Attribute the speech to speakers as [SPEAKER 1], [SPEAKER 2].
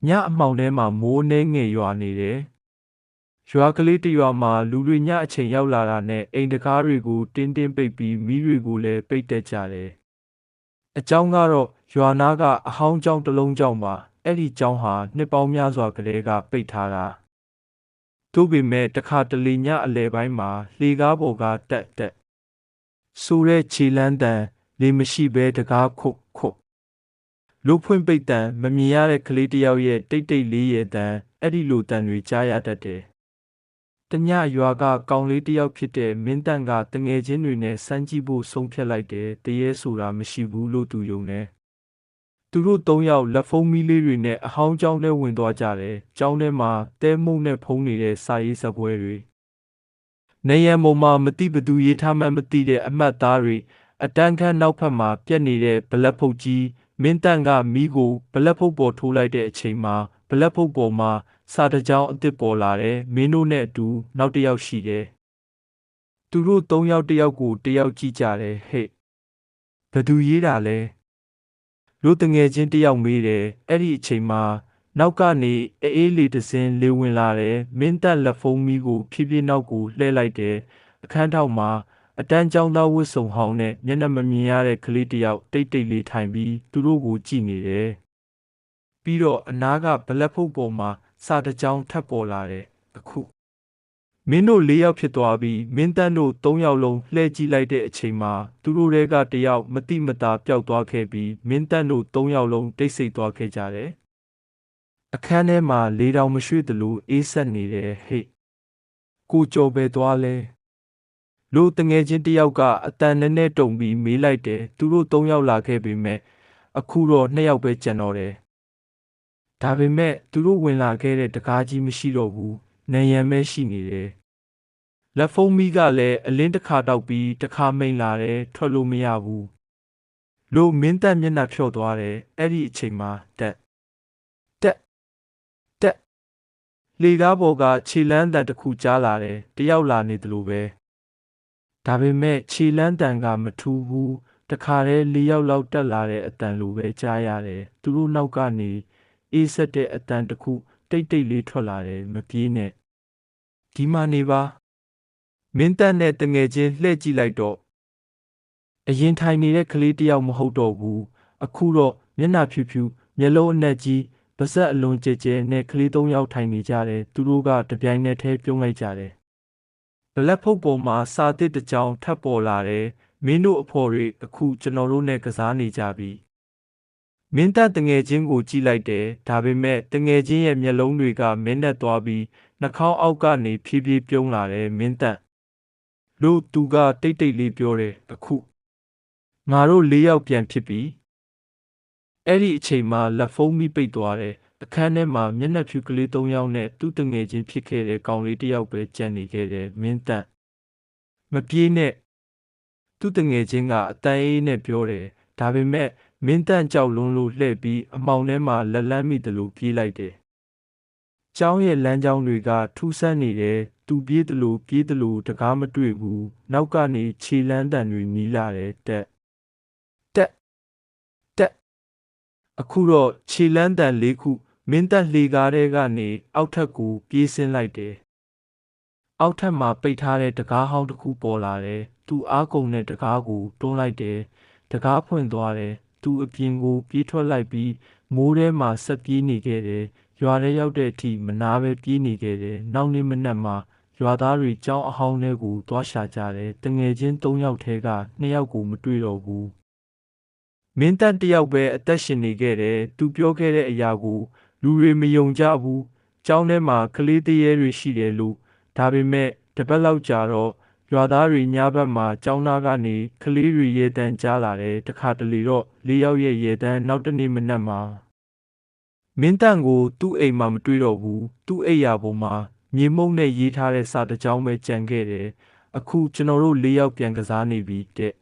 [SPEAKER 1] ညအမှောင်ထဲမှာမိုးနှဲငယ်ရွာနေတယ်။ရွာကလေးတစ်ရွာမှာလူတွေညအချိန်ရောက်လာတာနဲ့အိမ်တကားတွေကိုတင်းတင်းပိတ်ပြီးမီးတွေကိုလည်းပိတ်တက်ကြတယ်။အကြောင်းကတော့ရွာနာကအဟောင်းကျောင်းတစ်လုံးကျောင်းပါအဲ့ဒီကျောင်းဟာနှစ်ပေါင်းများစွာကလေးကပိတ်ထားတာ။သို့ပေမဲ့တစ်ခါတလေညအလယ်ပိုင်းမှာလှေကားပေါ်ကတက်ဆိုတဲ့ခြေလန်းတန်လေမရှိဘဲတကားခုတ်လူဖွင့်ပိတ်တန်မမြင်ရတဲ့ကလေးတစ်ယောက်ရဲ့တိတ်လေးရဲ့တန်အဲ့ဒီလိုတန်တွေကြားရတတ်တယ်။တညရွာကကောင်လေးတစ်ယောက်ဖြစ်တဲ့မင်းတန့်ကတငယ်ချင်းတွေနဲ့စမ်းကြည့်ဖို့ဆုံးဖြတ်လိုက်တယ်။တရေဆိုတာမရှိဘူးလို့သူယုံတယ်။သူတို့၃ယောက်လက်ဖုံးမီးလေးတွေနဲ့အဟောင်းကျောင်းထဲဝင်သွားကြတယ်။ကျောင်းထဲမှာတဲမုန့်နဲ့ဖုံးနေတဲ့စာရေးစပွဲတွေနေရံပေါ်မှာမတိဘသူရေးထားမှမသိတဲ့အမှတ်သားတွေအတန်းခန်းနောက်ဖက်မှာပြက်နေတဲ့ဘလက်ဖုတ်ကြီးမင်းတန့်ကမီးကိုဘလက်ဖုတ်ပေါ်ထိုးလိုက်တဲ့အချိန်မှာဘလက်ဖုတ်ပေါ်မှာစာတကြောင်အစ်စ်ပေါ်လာတယ်မင်းတို့နဲ့အတူနောက်တစ်ယောက်ရှိတယ်သူတို့၃ယောက်တစ်ယောက်ကိုတစ်ယောက်ကြည့်ကြတယ်ဟဲ့ဘသူရေးတာလဲလူတငယ်ချင်းတစ်ယောက်မေးတယ်အဲ့ဒီအချိန်မှာနောက်ကနေအေးလေတစင်းလေဝင်လာတယ်မင်းတက်လက်ဖုံးမီးကိုဖြည်းဖြည်းနောက်ကိုလှည့်လိုက်တယ်အခန်းထောက်မှာအတန်းကျောင်းသားဝတ်စုံဟောင်းနဲ့မျက်နှာမမြင်ရတဲ့ကလေးတစ်ယောက်တိတ်လေးထိုင်ပြီးသူတို့ကိုကြည့်နေတယ်ပြီးတော့အနားကဘလက်ဖုတ်ပေါ်မှာစာတကြောင်ထပ်ပေါ်လာတယ်အခုမင်းတို့၄ယောက်ဖြစ်သွားပြီးမင်းတန်းတို့၃ယောက်လုံးလှည့်ကြည့်လိုက်တဲ့အချိန်မှာသူတို့တွေကတစ်ယောက်မတိမတာပျောက်သွားခဲ့ပြီးမင်းတန်းတို့၃ယောက်လုံးတိတ်ဆိတ်သွားခဲ့ကြတယ်အခန်းထဲမှာလေတောင်မရွှေ့သလိုအေးဆက်နေတယ်ဟဲ့ကိုကြော်ပဲသွားလဲလူတငယ်ချင်းတယောက်ကအတန်နဲ့တုံပြီးမေးလိုက်တယ်သူတို့၃ယောက်လာခဲ့ပေမဲ့အခုတော့၂ယောက်ပဲကျန်တော့တယ်ဒါပေမဲ့သူတို့ဝင်လာခဲ့တဲ့တကားကြီးမရှိတော့ဘူးနေရံပဲရှိနေတယ်လက်ဖုံးမီးကလည်းအလင်းတစ်ခါတောက်ပြီးတစ်ခါမိန်လာတယ်ထွက်လို့မရဘူးလူမင်းတက်မျက်နှာဖြော့သွားတယ်အဲ့ဒီအချိန်မှာတက်လေကားပေါ်ကခြေလန်းတန်တစ်ခုကြားလာတယ်တယောက်လာနေသလိုပဲဒါပေမဲ့ခြေလန်းတန်ကမထူးဘူးတခါတည်း၄ယောက်လောက်တက်လာတဲ့အတန်လိုပဲကြားရတယ်သူတို့နောက်ကနေအေးဆက်တဲ့အတန်တစ်ခုတိတ်လေးထွက်လာတယ်မပြေးနဲ့ဒီမှာနေပါမင်းတက်နဲ့တငယ်ချင်းလှည့်ကြည့်လိုက်တော့အရင်ထိုင်နေတဲ့ကလေးတယောက်မဟုတ်တော့ဘူးအခုတော့မျက်နှာဖြူမျက်လုံးအနက်ကြီးပါဇက်အလွန်ကျဲနဲ့ကလေး၃ယောက်ထိုင်နေကြတယ်သူတို့ကတပြိုင်နက်တည်းပြုံးလိုက်ကြတယ်ဘလက်ဖုတ်ပေါ်မှာစာတစ်တစ်ကြောင်ထပ်ပေါ်လာတယ်မင်းတို့အဖော်တွေအခုကျွန်တော်တို့နဲ့ကစားနေကြပြီမင်းသားတငယ်ချင်းကိုကြည့်လိုက်တယ်ဒါပေမဲ့တငယ်ချင်းရဲ့မျက်လုံးတွေကမင်းနဲ့သွားပြီးနှာခေါင်းအောက်ကနေဖြည်းဖြည်းပြုံးလာတယ်မင်းသားလို့သူကတိတ်လေးပြောတယ်အခုငါတို့၄ယောက်ပြန်ဖြစ်ပြီအဲ့ဒီအချိန်မှာလက်ဖုံးမိပိတ်သွားတယ်အခန်းထဲမှာမျက်နှာဖြူကလေး၃ယောက်နဲ့သူ့တငယ်ချင်းဖြစ်ခဲ့တဲ့ကောင်လေးတစ်ယောက်ပဲကြံနေခဲ့တယ်မင်းတန့်မပြေးနဲ့သူ့တငယ်ချင်းကအတန်အေးနဲ့ပြောတယ်ဒါပေမဲ့မင်းတန့်ကြောက်လွန်းလို့လှည့်ပြီးအမောင်ထဲမှာလက်လန်းမိတယ်လို့ပြေးလိုက်တယ်ကျောင်းရဲ့လမ်းကြောင်းတွေကထူးဆန်းနေတယ်သူပြေးတယ်လို့တကားမတွေ့ဘူးနောက်ကနေခြေလန်းတန်တွေနီးလာတယ်တက်အခုတော့ခြေလန်းတန်၄ခုမင်းတက်လှေကားထဲကနေအောက်ထပ်ကိုပြေးဆင်းလိုက်တယ်အောက်ထပ်မှာပိတ်ထားတဲ့တကားဟောင်းတစ်ခုပေါ်လာတယ်သူအားကုန်တဲ့တကားကိုတွန်းလိုက်တယ်တကားဖွင့်သွားတယ်သူအပြင်ကိုပြေးထွက်လိုက်ပြီးမိုးထဲမှာဆက်ပြေးနေခဲ့တယ်ရွာထဲရောက်တဲ့အထိမနာပဲပြေးနေခဲ့တယ်နောက်နေ့မနက်မှာရွာသားတွေကျောင်းအဟောင်းထဲကိုသွားရှာကြတယ်တငယ်ချင်း၃ယောက်ထဲက၂ယောက်ကိုမတွေ့တော့ဘူးမင်းတန့်တယောက်ပဲအသက်ရှင်နေခဲ့တယ်သူပြောခဲ့တဲ့အရာကိုလူတွေမယုံကြဘူးကျောင်းထဲမှာကလေးတရေတွေရှိတယ်လို့ဒါပေမဲ့တပတ်လောက်ကြာတော့ရွာသားတွေညဘက်မှာကျောင်းသားကနေကလေးတွေရေတန်းကြားလာတယ်တခါတလေတော့၄ယောက်ရဲ့ရေတန်းနောက်တနေ့မနက်မှာမင်းတန့်ကိုသူ့အိမ်မှာမတွေ့တော့ဘူးသူ့အိမ်ယာပေါ်မှာမြေမှုန့်နဲ့ရေးထားတဲ့စာတကြောင်းပဲကြံခဲ့တယ်အခုကျွန်တော်တို့၄ယောက်ပြန်ကစားနေပြီတဲ့